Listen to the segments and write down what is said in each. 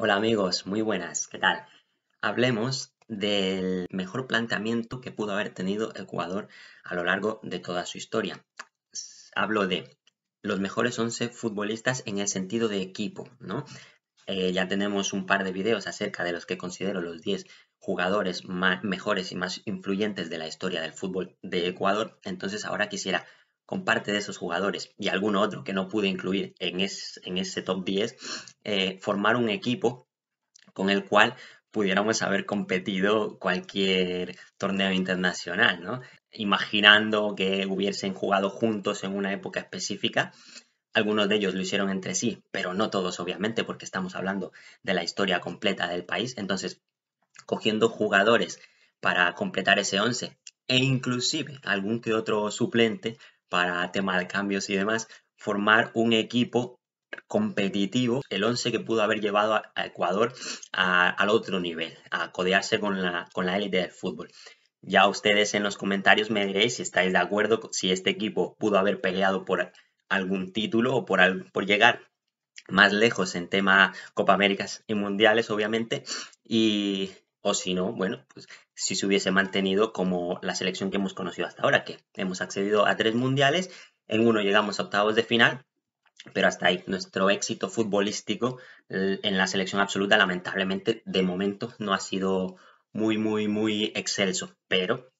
Hola amigos, muy buenas, ¿qué tal? Hablemos del mejor planteamiento que pudo haber tenido Ecuador a lo largo de toda su historia. Hablo de los mejores 11 futbolistas en el sentido de equipo, ¿no? Ya tenemos un par de videos acerca de los que considero los 10 jugadores mejores y más influyentes de la historia del fútbol de Ecuador. Entonces ahora quisiera, con parte de esos jugadores y alguno otro que no pude incluir en ese top 10, formar un equipo con el cual pudiéramos haber competido cualquier torneo internacional, ¿no? Imaginando que hubiesen jugado juntos en una época específica. Algunos de ellos lo hicieron entre sí, pero no todos, obviamente, porque estamos hablando de la historia completa del país. Entonces, cogiendo jugadores para completar ese 11 e inclusive algún que otro suplente para tema de cambios y demás, formar un equipo competitivo, el 11 que pudo haber llevado a Ecuador al otro nivel, a codearse con la élite del fútbol. Ya ustedes en los comentarios me diréis si estáis de acuerdo, si este equipo pudo haber peleado por algún título o por llegar más lejos en tema Copa Américas y Mundiales, obviamente, y, o si no, bueno, pues si se hubiese mantenido como la selección que hemos conocido hasta ahora, que hemos accedido a 3 mundiales, en uno llegamos a octavos de final, pero hasta ahí. Nuestro éxito futbolístico en la selección absoluta, lamentablemente, de momento no ha sido muy excelso, pero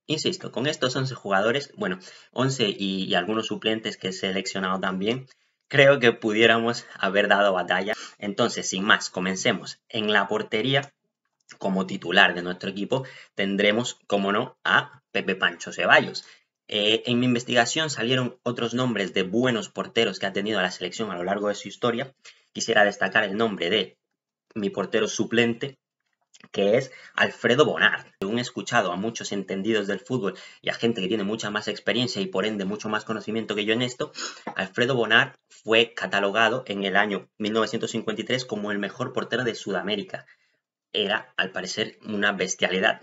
insisto, con estos 11 jugadores, bueno, 11 y algunos suplentes que he seleccionado también, creo que pudiéramos haber dado batalla. Entonces, sin más, comencemos. En la portería, como titular de nuestro equipo, tendremos, como no, a Pepe Pancho Ceballos. En mi investigación salieron otros nombres de buenos porteros que ha tenido la selección a lo largo de su historia. Quisiera destacar el nombre de mi portero suplente, que es Alfredo Bonard. Según he escuchado a muchos entendidos del fútbol y a gente que tiene mucha más experiencia y por ende mucho más conocimiento que yo en esto, Alfredo Bonard fue catalogado en el año 1953 como el mejor portero de Sudamérica. Era, al parecer, una bestialidad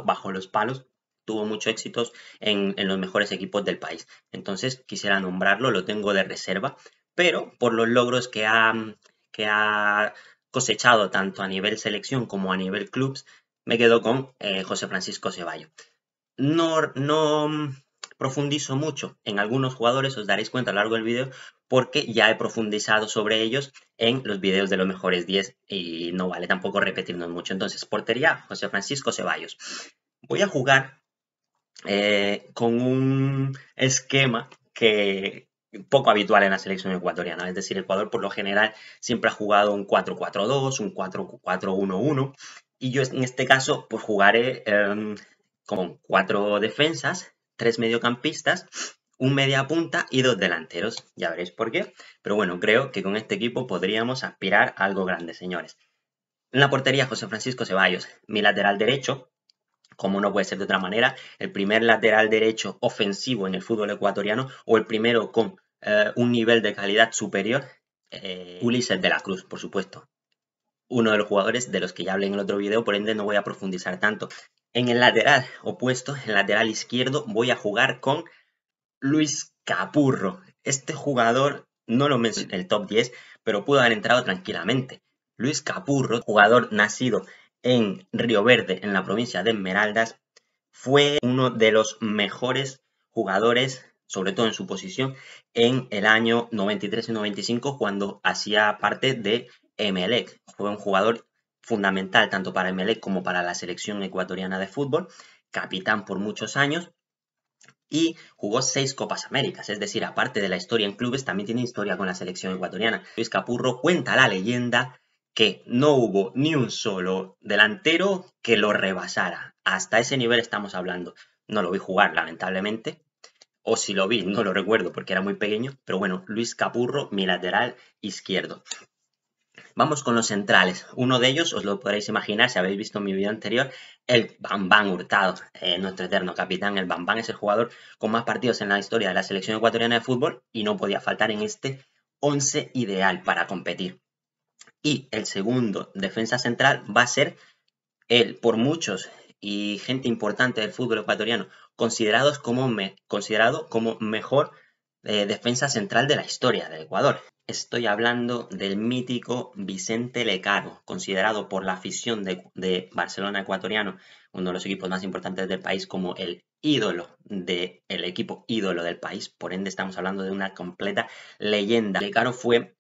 bajo los palos. Tuvo muchos éxitos en los mejores equipos del país. Entonces quisiera nombrarlo, lo tengo de reserva, pero por los logros que ha cosechado tanto a nivel selección como a nivel clubs, me quedo con José Francisco Ceballos. No profundizo mucho en algunos jugadores, os daréis cuenta a lo largo del vídeo, porque ya he profundizado sobre ellos en los vídeos de los mejores 10 y no vale tampoco repetirnos mucho. Entonces, portería, José Francisco Ceballos. Voy a jugar con un esquema que poco habitual en la selección ecuatoriana. Es decir, Ecuador por lo general siempre ha jugado un 4-4-2, un 4-4-1-1 y yo en este caso pues jugaré con 4 defensas, 3 mediocampistas, un media punta y 2 delanteros. Ya veréis por qué. Pero bueno, creo que con este equipo podríamos aspirar a algo grande, señores. En la portería, José Francisco Ceballos, mi lateral derecho, como no puede ser de otra manera, el primer lateral derecho ofensivo en el fútbol ecuatoriano o el primero con un nivel de calidad superior, Ulises de la Cruz, por supuesto. Uno de los jugadores de los que ya hablé en el otro video, por ende no voy a profundizar tanto. En el lateral opuesto, en el lateral izquierdo, voy a jugar con Luis Capurro. Este jugador no lo mencioné en el top 10, pero pudo haber entrado tranquilamente. Luis Capurro, jugador nacido en Río Verde, en la provincia de Esmeraldas, fue uno de los mejores jugadores, sobre todo en su posición, en el año 93 y 95, cuando hacía parte de Emelec. Fue un jugador fundamental tanto para Emelec como para la selección ecuatoriana de fútbol, capitán por muchos años y jugó 6 Copas Américas, es decir, aparte de la historia en clubes, también tiene historia con la selección ecuatoriana. Luis Capurro cuenta la leyenda que no hubo ni un solo delantero que lo rebasara. Hasta ese nivel estamos hablando. No lo vi jugar, lamentablemente, o si lo vi, no lo recuerdo porque era muy pequeño, pero bueno, Luis Capurro, mi lateral izquierdo. Vamos con los centrales. Uno de ellos, os lo podréis imaginar si habéis visto mi video anterior, el Bambán Hurtado, nuestro eterno capitán. El Bambán es el jugador con más partidos en la historia de la selección ecuatoriana de fútbol y no podía faltar en este 11 ideal para competir. Y el segundo defensa central va a ser él, por muchos y gente importante del fútbol ecuatoriano, considerado como mejor defensa central de la historia del Ecuador. Estoy hablando del mítico Vicente Lecaro, considerado por la afición de Barcelona ecuatoriano, uno de los equipos más importantes del país, como el equipo ídolo del país. Por ende, estamos hablando de una completa leyenda. Lecaro fue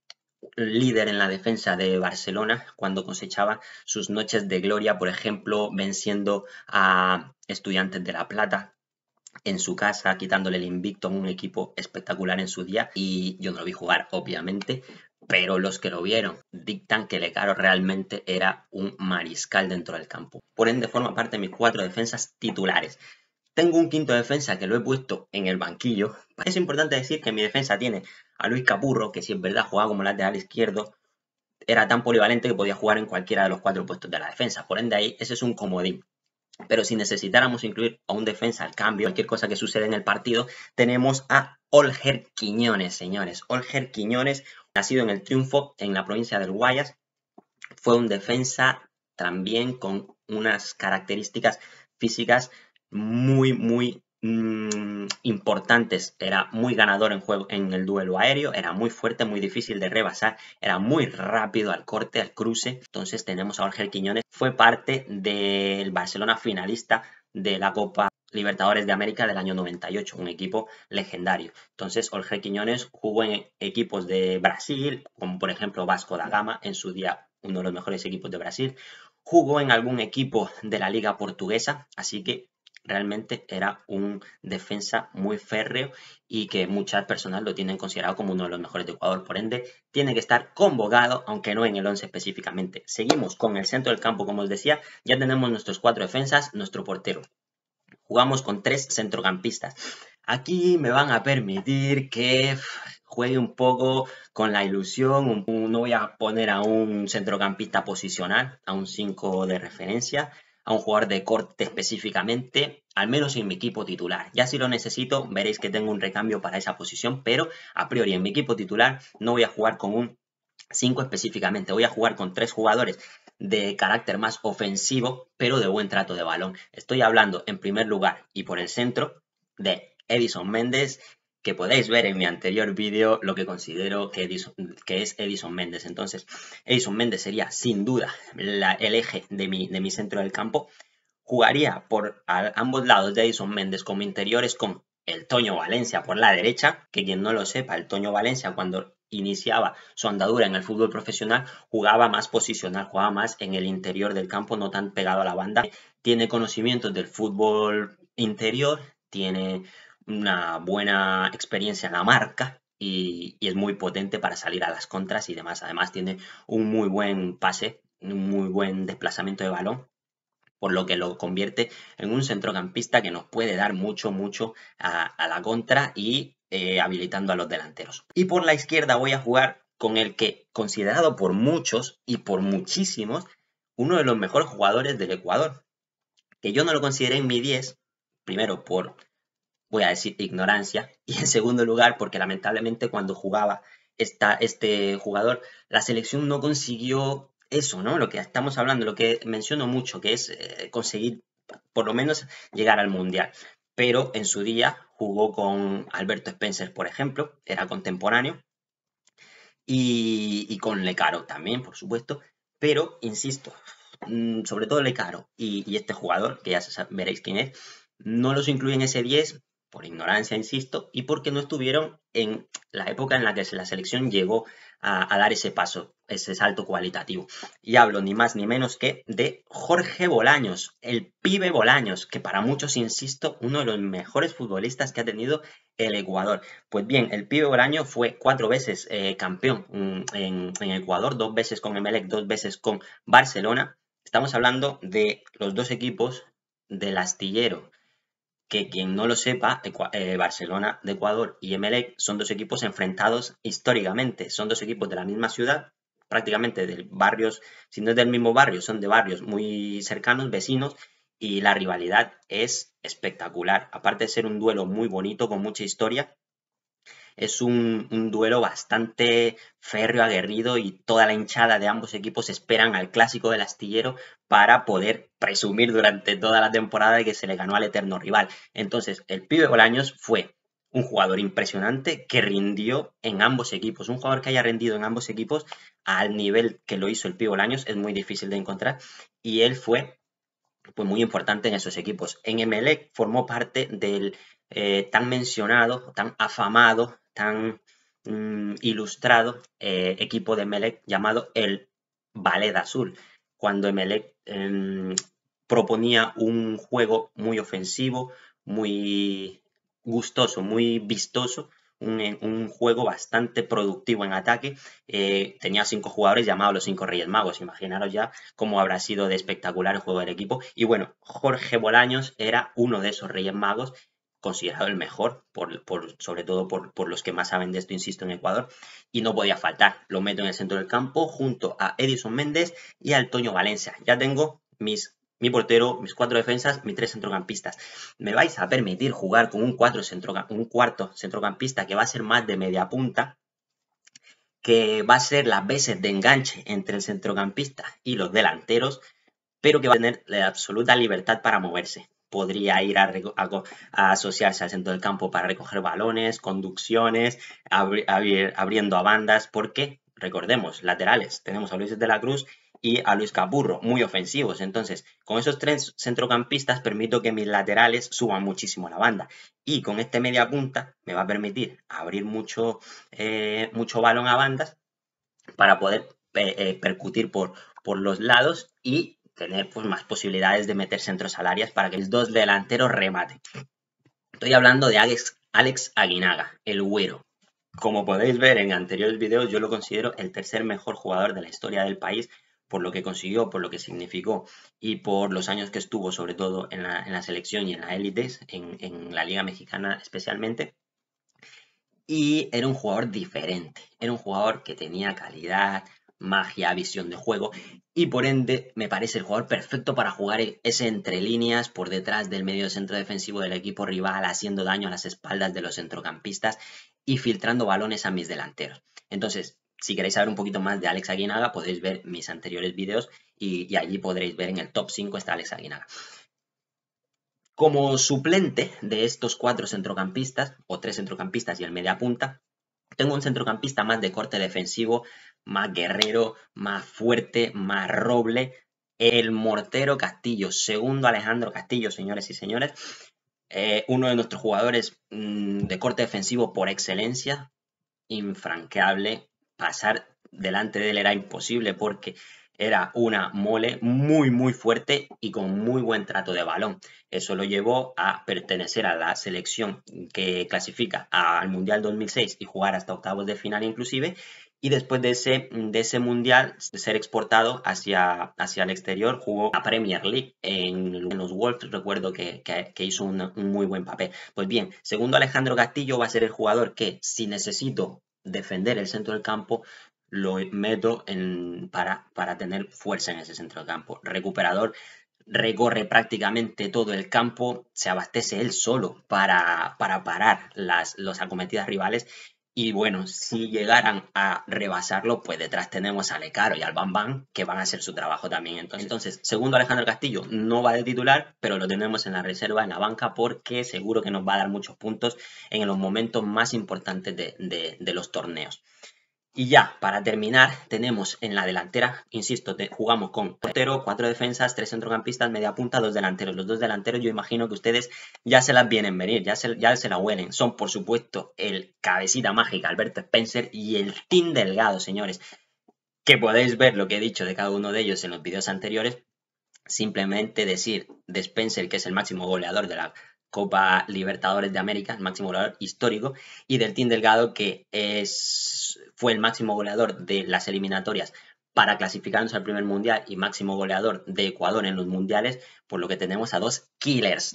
líder en la defensa de Barcelona cuando cosechaba sus noches de gloria, por ejemplo, venciendo a Estudiantes de La Plata en su casa, quitándole el invicto a un equipo espectacular en su día. Y yo no lo vi jugar, obviamente, pero los que lo vieron dictan que Lecaro realmente era un mariscal dentro del campo. Por ende, forma parte de mis 4 defensas titulares. Tengo un quinto defensa que lo he puesto en el banquillo. Es importante decir que mi defensa tiene a Luis Capurro, que si es verdad jugaba como lateral izquierdo, era tan polivalente que podía jugar en cualquiera de los 4 puestos de la defensa. Por ende, ahí ese es un comodín. Pero si necesitáramos incluir a un defensa al cambio, cualquier cosa que suceda en el partido, tenemos a Olger Quiñones, señores. Olger Quiñones, nacido en El Triunfo, en la provincia del Guayas, fue un defensa también con unas características físicas muy importantes. Era muy ganador en el duelo aéreo, era muy fuerte, muy difícil de rebasar, era muy rápido al corte, al cruce. Entonces tenemos a Olger Quiñones, fue parte del Barcelona finalista de la Copa Libertadores de América del año 98, un equipo legendario. Entonces Olger Quiñones jugó en equipos de Brasil, como por ejemplo Vasco da Gama, en su día uno de los mejores equipos de Brasil. Jugó en algún equipo de la Liga Portuguesa, así que realmente era un defensa muy férreo y que muchas personas lo tienen considerado como uno de los mejores de Ecuador. Por ende, tiene que estar convocado, aunque no en el 11 específicamente. Seguimos con el centro del campo, como os decía. Ya tenemos nuestros 4 defensas, nuestro portero. Jugamos con 3 centrocampistas. Aquí me van a permitir que juegue un poco con la ilusión. No voy a poner a un centrocampista posicional, a un 5 de referencia, a un jugador de corte específicamente, al menos en mi equipo titular. Ya si lo necesito, veréis que tengo un recambio para esa posición, pero a priori en mi equipo titular no voy a jugar con un 5 específicamente. Voy a jugar con 3 jugadores de carácter más ofensivo, pero de buen trato de balón. Estoy hablando en primer lugar y por el centro de Edison Méndez, que podéis ver en mi anterior vídeo lo que considero que es Edison Méndez. Entonces, Edison Méndez sería sin duda el eje de mi centro del campo. Jugaría por ambos lados de Edison Méndez como interiores con el Toño Valencia por la derecha, que quien no lo sepa, el Toño Valencia cuando iniciaba su andadura en el fútbol profesional jugaba más posicional, jugaba más en el interior del campo, no tan pegado a la banda. Tiene conocimientos del fútbol interior, tiene una buena experiencia en la marca y es muy potente para salir a las contras y demás. Además tiene un muy buen pase, un muy buen desplazamiento de balón, por lo que lo convierte en un centrocampista que nos puede dar mucho a la contra y habilitando a los delanteros. Y por la izquierda voy a jugar con el que, considerado por muchos y por muchísimos, uno de los mejores jugadores del Ecuador, que yo no lo consideré en mi 10, primero por, voy a decir, ignorancia, y en segundo lugar porque lamentablemente cuando jugaba este jugador, la selección no consiguió eso, ¿no? Lo que estamos hablando, lo que menciono mucho, que es conseguir por lo menos llegar al Mundial. Pero en su día jugó con Alberto Spencer, por ejemplo, era contemporáneo, y con Lecaro también, por supuesto. Pero, insisto, sobre todo Lecaro y este jugador, que ya veréis quién es, no los incluye en ese 10 por ignorancia, insisto, y porque no estuvieron en la época en la que la selección llegó a dar ese paso, ese salto cualitativo. Y hablo ni más ni menos que de Jorge Bolaños, el pibe Bolaños, que para muchos, insisto, uno de los mejores futbolistas que ha tenido el Ecuador. Pues bien, el pibe Bolaños fue 4 veces campeón en Ecuador, 2 veces con Emelec, 2 veces con Barcelona. Estamos hablando de los 2 equipos del astillero, que quien no lo sepa, Barcelona de Ecuador y Emelec son 2 equipos enfrentados históricamente, son 2 equipos de la misma ciudad, prácticamente de barrios, si no es del mismo barrio, son de barrios muy cercanos, vecinos, y la rivalidad es espectacular. Aparte de ser un duelo muy bonito, con mucha historia, es un duelo bastante férreo, aguerrido, y toda la hinchada de ambos equipos esperan al clásico del astillero para poder presumir durante toda la temporada de que se le ganó al eterno rival. Entonces, el pibe Bolaños fue un jugador impresionante que rindió en ambos equipos. Un jugador que haya rendido en ambos equipos al nivel que lo hizo el Pío Bolaños es muy difícil de encontrar y él fue pues, muy importante en esos equipos. En Emelec formó parte del tan mencionado, tan afamado, tan ilustrado equipo de Emelec llamado el Ballet Azul, cuando Emelec proponía un juego muy ofensivo, muy gustoso, muy vistoso, un juego bastante productivo en ataque. Tenía 5 jugadores llamados los 5 Reyes Magos. Imaginaros ya cómo habrá sido de espectacular el juego del equipo. Y bueno, Jorge Bolaños era uno de esos Reyes Magos, considerado el mejor, sobre todo por los que más saben de esto, insisto, en Ecuador, y no podía faltar. Lo meto en el centro del campo junto a Edison Méndez y al Toño Valencia. Ya tengo mi portero, mis 4 defensas, mis 3 centrocampistas. Me vais a permitir jugar con un cuarto centrocampista que va a ser más de media punta, que va a ser las veces de enganche entre el centrocampista y los delanteros, pero que va a tener la absoluta libertad para moverse. Podría ir a asociarse al centro del campo para recoger balones, conducciones, abriendo a bandas, porque, recordemos, laterales, tenemos a Luis de la Cruz y a Luis Capurro, muy ofensivos. Entonces, con esos 3 centrocampistas permito que mis laterales suban muchísimo la banda. Y con este media punta me va a permitir abrir mucho balón a bandas para poder percutir por los lados y tener pues, más posibilidades de meter centros al área para que los 2 delanteros rematen. Estoy hablando de Alex Aguinaga, el güero. Como podéis ver en anteriores videos, yo lo considero el tercer mejor jugador de la historia del país por lo que consiguió, por lo que significó y por los años que estuvo, sobre todo en la selección y en la élite, en la Liga Mexicana especialmente. Y era un jugador diferente, era un jugador que tenía calidad, magia, visión de juego y por ende me parece el jugador perfecto para jugar ese entre líneas por detrás del medio centro defensivo del equipo rival, haciendo daño a las espaldas de los centrocampistas y filtrando balones a mis delanteros. Entonces, si queréis saber un poquito más de Alex Aguinaga, podéis ver mis anteriores videos y allí podréis ver en el top 5 está Alex Aguinaga. Como suplente de estos 4 centrocampistas, o 3 centrocampistas y el media punta, tengo un centrocampista más de corte defensivo, más guerrero, más fuerte, más roble, el Mortero Castillo, segundo Alejandro Castillo, señores y señores, uno de nuestros jugadores de corte defensivo por excelencia, infranqueable, pasar delante de él era imposible porque era una mole muy fuerte y con muy buen trato de balón. Eso lo llevó a pertenecer a la selección que clasifica al Mundial 2006 y jugar hasta octavos de final inclusive. Y después de ese mundial, de ser exportado hacia el exterior, jugó a Premier League en los Wolves. Recuerdo que hizo un muy buen papel. Pues bien, segundo Alejandro Castillo va a ser el jugador que, si necesito defender el centro del campo, lo meto para tener fuerza en ese centro del campo. Recuperador, recorre prácticamente todo el campo, se abastece él solo para parar las acometidas rivales. Y bueno, si llegaran a rebasarlo, pues detrás tenemos a Lecaro y al Bam que van a hacer su trabajo también. Entonces, segundo Alejandro Castillo no va de titular, pero lo tenemos en la reserva, en la banca, porque seguro que nos va a dar muchos puntos en los momentos más importantes de los torneos. Y ya, para terminar, tenemos en la delantera, insisto, jugamos con portero, 4 defensas, 3 centrocampistas, media punta, 2 delanteros. Los 2 delanteros yo imagino que ustedes ya se las vienen venir, ya se la huelen. Son, por supuesto, el cabecita mágica, Alberto Spencer, y el Team Delgado, señores. Que podéis ver lo que he dicho de cada uno de ellos en los vídeos anteriores. Simplemente decir de Spencer, que es el máximo goleador de la Copa Libertadores de América, el máximo goleador histórico, y del Team Delgado, que fue el máximo goleador de las eliminatorias para clasificarnos al primer mundial y máximo goleador de Ecuador en los mundiales, por lo que tenemos a dos killers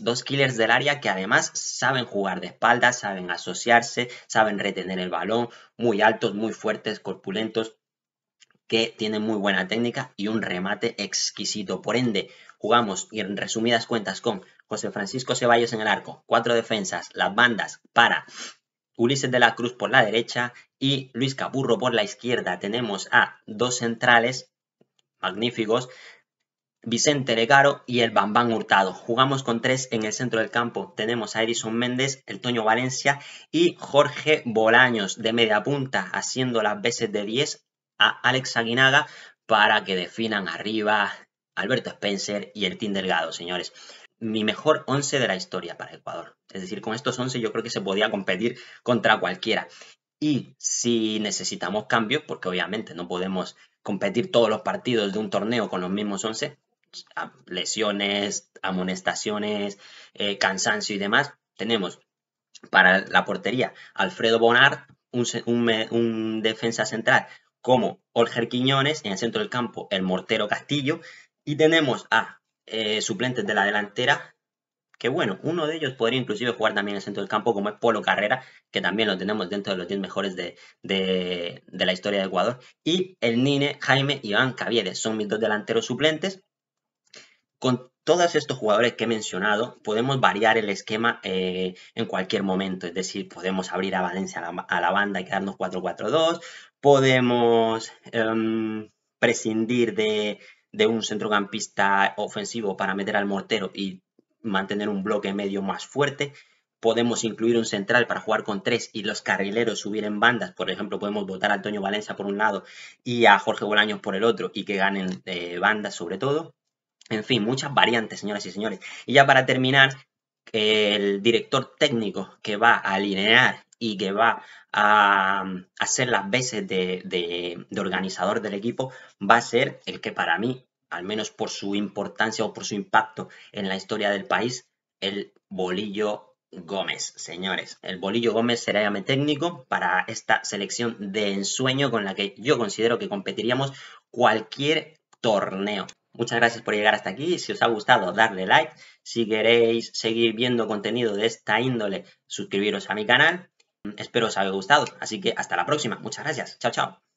del área que además saben jugar de espaldas, saben asociarse, saben retener el balón, muy altos, muy fuertes, corpulentos, que tienen muy buena técnica y un remate exquisito. Por ende, jugamos, y en resumidas cuentas, con José Francisco Ceballos en el arco, 4 defensas, las bandas para Ulises de la Cruz por la derecha y Luis Capurro por la izquierda. Tenemos a 2 centrales magníficos, Vicente Lecaro y el Bambán Hurtado. Jugamos con 3 en el centro del campo. Tenemos a Edison Méndez, el Toño Valencia y Jorge Bolaños de media punta, haciendo las veces de 10 a Alex Aguinaga para que definan arriba Alberto Spencer y el Team Delgado, señores. Mi mejor 11 de la historia para Ecuador. Es decir, con estos 11 yo creo que se podía competir contra cualquiera. Y si necesitamos cambios, porque obviamente no podemos competir todos los partidos de un torneo con los mismos 11, lesiones, amonestaciones, cansancio y demás, tenemos para la portería Alfredo Bonar, un defensa central como Olger Quiñones, en el centro del campo el Mortero Castillo, y tenemos a suplentes de la delantera, que bueno, uno de ellos podría inclusive jugar también en el centro del campo, como es Polo Carrera, que también lo tenemos dentro de los 10 mejores de la historia de Ecuador, y el Nine Jaime Iván Caviedes, son mis dos delanteros suplentes. Con todos estos jugadores que he mencionado, podemos variar el esquema en cualquier momento. Es decir, podemos abrir a Valencia a la banda y quedarnos 4-4-2. Podemos prescindir de un centrocampista ofensivo para meter al Mortero y mantener un bloque medio más fuerte. Podemos incluir un central para jugar con 3 y los carrileros subir en bandas. Por ejemplo, podemos votar a Antonio Valencia por un lado y a Jorge Bolaños por el otro y que ganen bandas sobre todo. En fin, muchas variantes, señoras y señores. Y ya para terminar, el director técnico que va a alinear y que va a hacer las veces de organizador del equipo va a ser el que para mí, al menos por su importancia o por su impacto en la historia del país, el Bolillo Gómez, señores. El Bolillo Gómez será mi técnico para esta selección de ensueño con la que yo considero que competiríamos cualquier torneo. Muchas gracias por llegar hasta aquí. Si os ha gustado, darle like. Si queréis seguir viendo contenido de esta índole, suscribiros a mi canal. Espero os haya gustado. Así que hasta la próxima. Muchas gracias. Chao, chao.